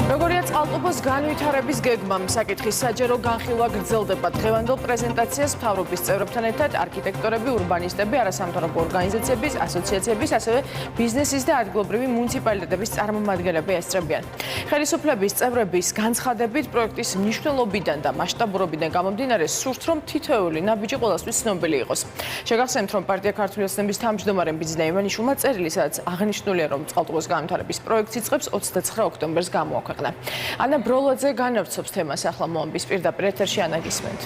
როგორია წყალტუბოს განვითარების გეგმა, საკითხის საჯარო განხილვა გრძელდება. დღევანდელ პრეზენტაციას მთავრობის წევრებთან ერთად არქიტექტორები, ურბანისტები, არასამთავრობო ორგანიზაციების, ასოციაციების, ასევე ბიზნესის და ადგილობრივი მუნიციპალიტეტების წარმომადგენლები ესწრებიან. ხელისუფლების წევრების განცხადებით პროექტის მნიშვნელობიდან და მასშტაბურობიდან გამომდინარე სურთ, რომ თითოეული ნაბიჯი ყველასთვის ცნობილი იყოს. შეგახსენებთ, რომ პარტია ქართული ოცნების თავმჯდომარემ ბიზნესია ივანიშვილმა წერილი, სადაც აღნიშნულია, რომ წყალტუბოს განვითარების პროექტს იწყებს 29 ოქტომბერს გამოაქვეყნა. ანა ბროლაძე განავრცობს თემას ახლა მოამბის პირდაპირ ეთერში ანა გისმენთ.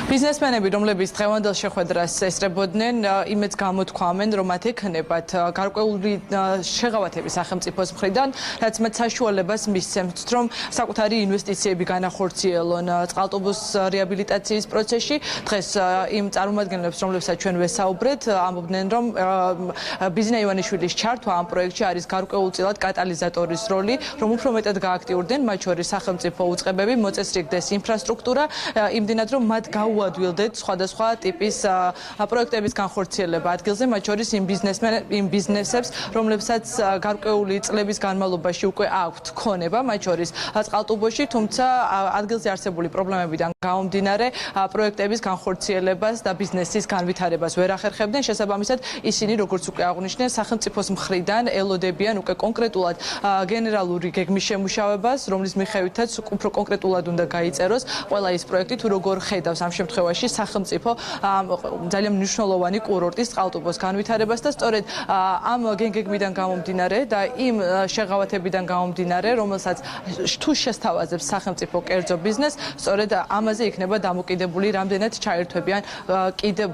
ბიზნესმენები, რომლებიც დღევანდელ შეხვედრას ესწრებოდნენ, იმედს გამოთქვამენ, რომ მათ ექნებათ გარკვეული შეღავათები სახელმწიფოს მხრიდან, რაც მათ საშუალებას მისცემთ, რომ საკუთარი ინვესტიციები განახორციელონ წყალტუბოს რეაბილიტაციის პროცესში. დღეს იმ წარმომადგენლებს, რომლებსაც ჩვენ ვესაუბრეთ, ამბობდნენ, რომ ბიზნესია ივანიშვილის ჩართვა ამ პროექტში არის გარკვეულწილად კატალიზატორის როლი, რომ უფრო მეტად გააქტიურდნენ, მათ შორის სახელმწიფო უწყებები, მოწესრიგდეს ინფრასტრუქტურა, იმდენად რომ მათ გაუადვილდეთ სხვადასხვა ტიპის პროექტების განხორციელება ადგილზე, მათ შორის იმ ბიზნესებს, რომლებსაც გარკვეული წლების განმავლობაში უკვე აქვთ ქონება, მათ შორის წყალტუბოში, თუმცა ადგილზე არსებული პრობლემებიდან გამომდინარე პროექტების განხორციელებას და ბიზნესის განვითარებას ვერ ახერხებდნენ. შესაბამისად, ისინი, როგორც უკვე აღნიშნეს, სახელმწიფოს მხრიდან ელოდებიან უკვე კონკრეტულად გენერალური გეგმის შემუშავებას, რომლის მიხედვითაც უფრო კონკრეტულად უნდა გაიწეროს ყველა ის პროექტი, თუ როგორ ხედავს ამ შემთხვევაში სახელმწიფო ძალიან მნიშვნელოვანი კურორტის წყალტუბოს განვითარებას და სწორედ ამ გეგმიდან გამომდინარე და იმ შეღავათებიდან გამომდინარე, რომელსაც თუ შესთავაზებს სახელმწიფო კერძო ბიზნესს, სწორედ ამაზე იქნება დამოკიდებული, რამდენად ჩაერთვებიან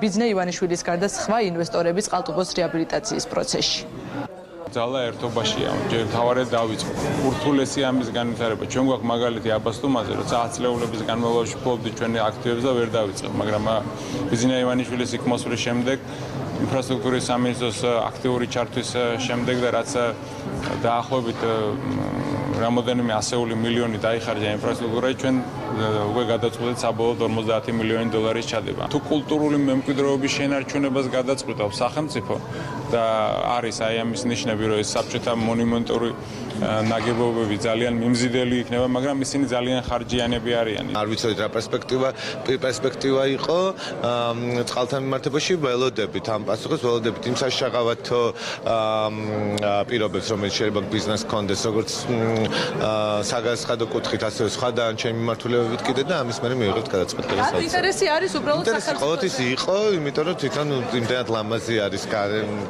ბიზნესია ივანიშვილის გარდა სხვა ინვესტორები წყალტუბოს რეაბილიტაციის პროცესში. ძალა ერთობაშია, ჯერ თავარად დავიწყო. ურთულესი ამის განვითარება. ჩვენ გვაქვს მაგალითი აბასტუმაზე, როცა 10 წლეულების განმავლობაში ფლობდით ჩვენი აქტივებს და ვერ დავიწყებ, მაგრამ ბიზნესია ივანიშვილის იქ მოსვლის შემდეგ, ინფრასტრუქტურის სამინისტროს აქტიური ჩართვის შემდეგ და რაც დაახლოებით რამოდენიმე ასეული მილიონი დაიხარჯა ინფრასტრუქტურაზე, ჩვენ უკვე გადაწყვეტეთ საბოლოოდ 50 მილიონი დოლარის ჩადება. თუ კულტურული მემკვიდრეობის შენარჩუნებას გადაწყვეტავს სახელმწიფო და არის აი ამის ნიშნები, რომ ეს საბჭოთა მონუმენტური ნაგებობები ძალიან მიმზიდველი იქნება, მაგრამ ისინი ძალიან ხარჯიანები არიან. არ ვიცოდით რა პერსპექტივა იყო წყალთან მიმართებაში ველოდებით ამ პასუხს, ველოდებით იმ საშაღავათო პირობებს, რომელიც შეიძლება ბიზნეს კონდეს, როგორც საგანცხადო კუთხით, ასევე სხვა დანარჩენი მიმართულებებით კიდე და ამის მერე მივიღებთ გადაწყვეტილებას. ინტერესი არის უბრალოდ საქართველოს. ყოველთვის იყო, იმიტომ რომ თვითონ იმდენად ლამაზი არის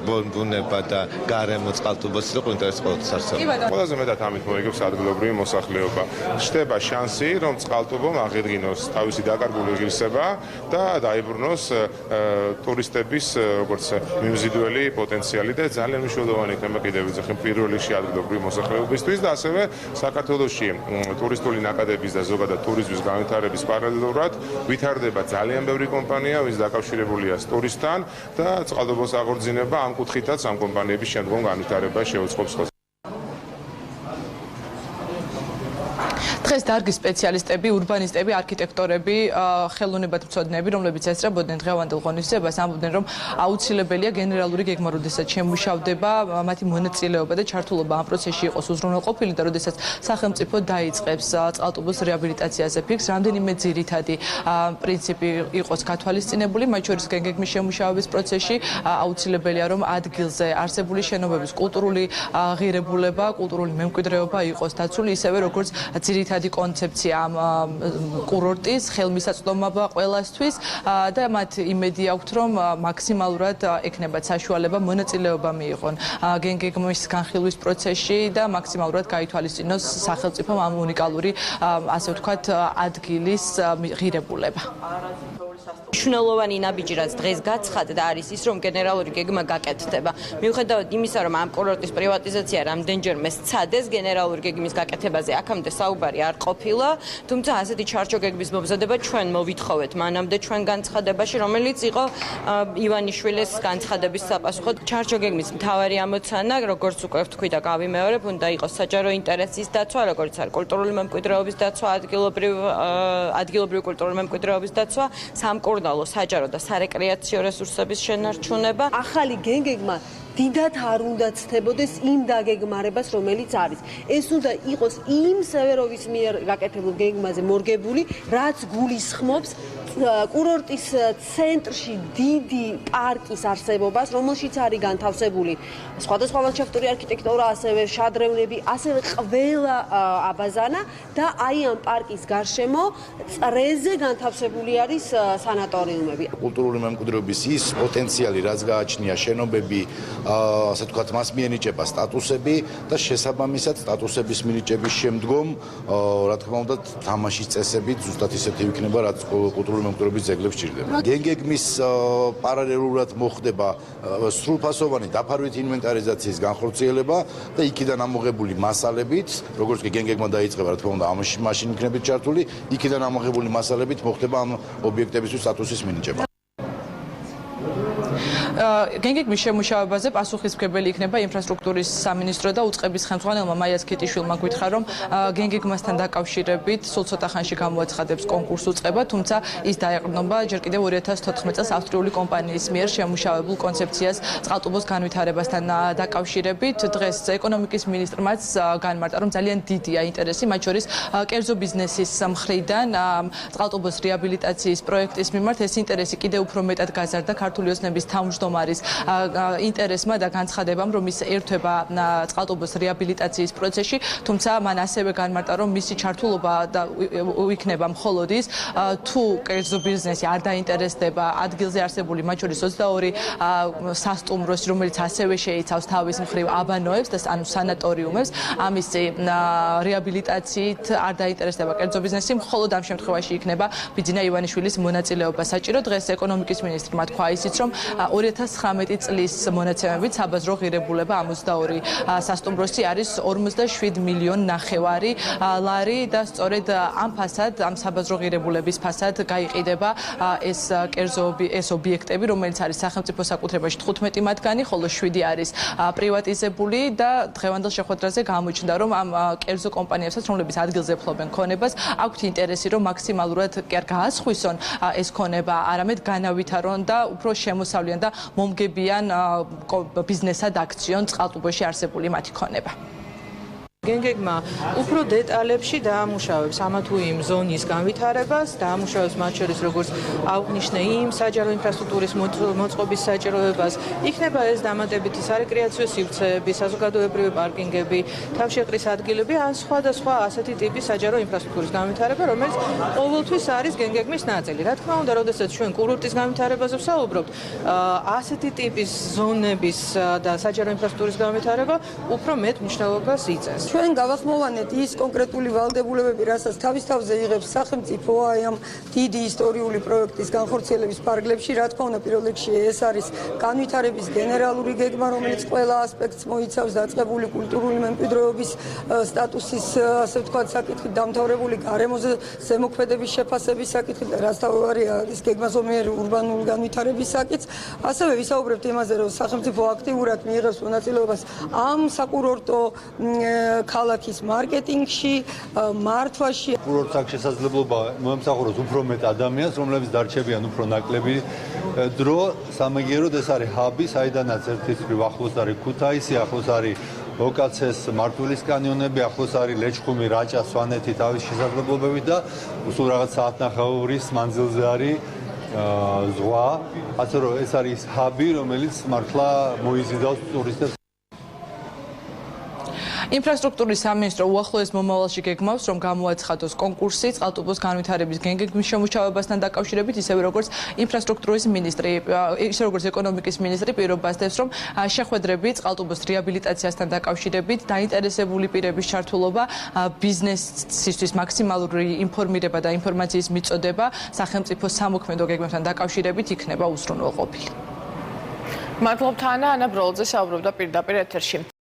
ბუნება და გარემო წყალტუბოს, რომ ინტერესი ყოველთვის არსებობს. ყველაზე მეტად ამით მოიგებს ადგილობრივი მოსახლეობა. ხდება შანსი, რომ წყალტუბომ აღედგინოს თავისი დაკარგული ღირსება და დაიბრუნოს ტურისტების როგორც მიმზიდველი პოტენციალი და ძალიან მნიშვნელოვანი იქნება კიდევ ვიძახი პირველ რიგში ადგილობრივი მოსახლეობისთვის და ასევე საქართველოში ტურისტული ნაკადების და ზოგადად ტურიზმის განვითარების პარალელურად ვითარდება ძალიან ბევრი კომპანია, ვინც დაკავშირებულია ტურისტთან და წყალტუბოს აღორძინება ამ კუთხითაც ამ კომპანიების შემდგომ განვითარებას შეუწყობს ხოლმე. დღეს დარგის სპეციალისტები, ურბანისტები, არქიტექტორები, ხელოვნებათმცოდნეები, რომლებიც ესწრებოდნენ დღევანდელ ღონისძიებას, ამბობდნენ, რომ აუცილებელია გენერალური გეგმა, როდესაც შემუშავდება, მათი მონაწილეობა და ჩართულობა ამ პროცესში იყოს უზრუნველყოფილი და როდესაც სახელმწიფო დაიწყებს წყალტუბოს რეაბილიტაციაზე ფიქრს, რამდენიმე ძირითადი პრინციპი იყოს გათვალისწინებული, მათ შორის გეგმის შემუშავების პროცესში აუცილებელია, რომ ადგილზე არსებული შენობების კულტურული ღირებულება, კულტურული მემკვიდრეობა იყოს დაცული, ისევე როგორც ძირითადი კონცეფცია ამ კურორტის ხელმისაწვდომობა ყველასთვის და მათ იმედი აქვთ, რომ მაქსიმალურად ექნებათ საშუალება მონაწილეობა მიიღონ გეგმის განხილვის პროცესში და მაქსიმალურად გაითვალისწინოს სახელმწიფომ ამ უნიკალური, ასე ვთქვათ, ადგილის ღირებულება. მნიშვნელოვანი ნაბიჯი, რაც დღეს გაცხადდა, არის ის, რომ გენერალური გეგმა გაკეთდება. მიუხედავად იმისა, რომ ამ კურორტის პრივატიზაცია რამდენჯერმე სცადეს, გენერალური გეგმის გაკეთებაზე აქამდე საუბარი არ ყოფილა, თუმცა ასეთი ჩარჩო გეგმის მომზადება ჩვენ მოვითხოვეთ მანამდე ჩვენ განცხადებაში, რომელიც იყო ივანიშვილის განცხადების sapasუხოდ. ჩარჩო გეგმის მთავარი ამოცანა, როგორც უკვე ვთქვი და გავიმეორებ, უნდა იყოს საჯარო ინტერესის დაცვა, როგორც არის კულტურული მემკვიდრეობის დაცვა, ადგილობრივი კულტურული მემკვიდრეობის დაცვა, სამკურნალო საკურნალო, საჯარო და სარეკრეაციო რესურსების შენარჩუნება. ახალი გეგმა დიდად არ უნდა ცდებოდეს იმ დაგეგმარებას, რომელიც არის. ეს უნდა იყოს იმ სევეროვის მიერ გაკეთებულ გეგმაზე მორგებული, რაც გულისხმობს კურორტის ცენტრში დიდი პარკის არსებობას, რომელშიც არის განთავსებული სხვადასხვა ლანდშაფტური არქიტექტურა, ასევე შადრევნები, ასევე ყველა აბაზანა და აი ამ პარკის გარშემო წრეზე განთავსებული არის სანატორიუმები. კულტურული მემკვიდრეობის ის პოტენციალი, რაც გააჩნია, შენობები, ასე ვთქვათ, მას მიენიჭება სტატუსები და შესაბამისად სტატუსების მინიჭების შემდგომ, რა თქმა უნდა, თამაშის წესებით ზუსტად ისეთი იქნება, რაც კულტურული მემკვიდრეობის ძეგლებს ჭირდება. გეგმის პარალელურად მოხდება სრულფასოვანი დაფარვით ინვენტარიზაციის განხორციელება და იქიდან ამოღებული მასალებით, როგორც კი გეგმა დაიწყება, რა თქმა უნდა, მაშინ იქნებით ჩართული, იქიდან ამოღებული მასალებით მოხდება ამ ობიექტებისთვის სტატუსის მინიჭება. გეგმის შემუშავებაზე პასუხისმგებელი იქნება ინფრასტრუქტურის სამინისტრო და უწყების ხელმძღვანელმა მაიას ქიტიშვილმა გითხრა, რომ გეგმასთან დაკავშირებით სულ ცოტა ხანში გამოაცხადებს კონკურს უწყება, თუმცა ის დაეყრდნობა ჯერ კიდევ 2014 წელს ავსტრიული კომპანიის მიერ შემუშავებულ კონცეფციას წყალტუბოს განვითარებასთან დაკავშირებით. დღეს ეკონომიკის მინისტრმაც განმარტა, რომ ძალიან დიდია ინტერესი, მათ შორის კერძო ბიზნესის მხრიდან წყალტუბოს რეაბილიტაციის პროექტის მიმართ. ეს ინტერესი კიდევ უფრო მეტად გაზარდა ქართული ოცნების თავმჯდომარის ინტერესმა და განცხადებამ, რომ ის ერთვება წყალტუბოს რეაბილიტაციის პროცესში, თუმცა მან ასევე განმარტა, რომ მისი ჩართულობა იქნება მხოლოდ ის, თუ კერძო ბიზნესი არ დაინტერესდება ადგილზე არსებული, მათ შორის 22 სასტუმროს, რომელიც ასევე შეიცავს თავის მხრივ აბანოებს და ანუ სანატორიუმებს, ამის რეაბილიტაციით არ დაინტერესდება კერძო ბიზნესი, მხოლოდ ამ შემთხვევაში იქნება ბიძინა ივანიშვილის მონაწილეობა საჭირო. დღეს ეკონომიკის მინისტრმა თქვა ისიც, რომ 2019 წლის მონაცემებით საბაზრო ღირებულება 62 სასტუმროსი არის 47 მილიონი ნახევარი ლარი და სწორედ ამ ფასად, ამ საბაზრო ღირებულების ფასად გაიყიდება ეს ობიექტები, რომელიც არის სახელმწიფო საკუთრებაში 15 მათგანი, ხოლო 7 არის პრივატიზებული და დღევანდელ შეხვედრაზე გამოჩნდა, რომ ამ კერძო კომპანიებსაც, რომლებიც ადგილზე ფლობენ ქონებას, აქვთ ინტერესი, რომ მაქსიმალურად კი არ გაასხვისონ ეს ქონება, არამედ განავითარონ და უფრო შემოსავლიან და მომგებიან ბიზნესად აქციონ წყალტუბოში არსებული მათი ქონება. გეგმა უფრო დეტალებში დაამუშავებს ამა თუ იმ ზონის განვითარებას, დაამუშავებს მათ შორის როგორც აღნიშნე იმ საჯარო ინფრასტრუქტურის მოწყობის საჭიროებას, იქნება ეს დამატებითი სარეკრეაციო სივრცეები, საზოგადოებრივი პარკინგები, თავშეყრის ადგილები, ან სხვადასხვა ასეთი ტიპის საჯარო ინფრასტრუქტურის განვითარება, რომელიც ყოველთვის არის გეგმის ნაწილი. რა თქმა უნდა, როდესაც ჩვენ კურორტის განვითარებაზე ვსაუბრობთ, ასეთი ტიპის ზონების და საჯარო ინფრასტრუქტურის განვითარება უფრო მეტ მნიშვნელობას იწევს. ჩვენ გავახმოვანეთ ის კონკრეტული ვალდებულებები, რასაც თავის თავზე იღებს სახელმწიფო აი ამ დიდი ისტორიული პროექტის განხორციელების ფარგლებში. რა თქმა უნდა, პირველ რიგში ეს არის განვითარების გენერალური გეგმა, რომელიც ყველა ასპექტს მოიცავს, დაწყებული კულტურული მემკვიდრეობის სტატუსის, ასე ვთქვათ, საკითხით, დამთავრებული გარემოზე ზემოქმედების შეფასების საკითხით, რაც თავარია ის გეგმაზომიერი ურბანული განვითარების საკითხს. ასევე ვისაუბრებთ იმაზე, რომ სახელმწიფო აქტიურად მიიღებს მონაწილეობას ამ საკურორტო ქალაქის მარკეტინგში, მართვაში. კურორტს აქვს შესაძლებლობა მოემსახუროს უფრო მეტ ადამიანს, რომლებიც დარჩებიან უფრო ნაკლები დრო. სამაგიეროდ ეს არის ჰაბი, საიდანაც ერთის მხრივ ახლოს არის ქუთაისი, ახლოს არის ოკაცეს, მარტვილის კანიონები, ახლოს არის ლეჩხუმი, რაჭა, სვანეთი თავის შესაძლებლობებით და სულ რაღაც საათნახევრის მანძილზე არის ზღვა. ასე რომ ეს არის ჰაბი, რომელიც მართლა მოიზიდავს ტურისტებს. ინფრასტრუქტურის სამინისტრო უახლოეს მომავალში გეგმავს, რომ გამოაცხადოს კონკურსი წყალტუბოს განვითარების გეგმის შემუშავებასთან დაკავშირებით, ისევე როგორც ინფრასტრუქტურის მინისტრი, ისე როგორც ეკონომიკის მინისტრი პირობას დევს, რომ შეხვედრები წყალტუბოს რეაბილიტაციასთან დაკავშირებით, დაინტერესებული პირების ჩართულობა, ბიზნესისთვის მაქსიმალური ინფორმირება და ინფორმაციის მიწოდება სახელმწიფო სამოქმედო გეგმებთან დაკავშირებით იქნება უზრუნველყოფილი. მადლობთ ანა, ანა ბროლაძე საუბრობდა პირდაპირ ეთერში.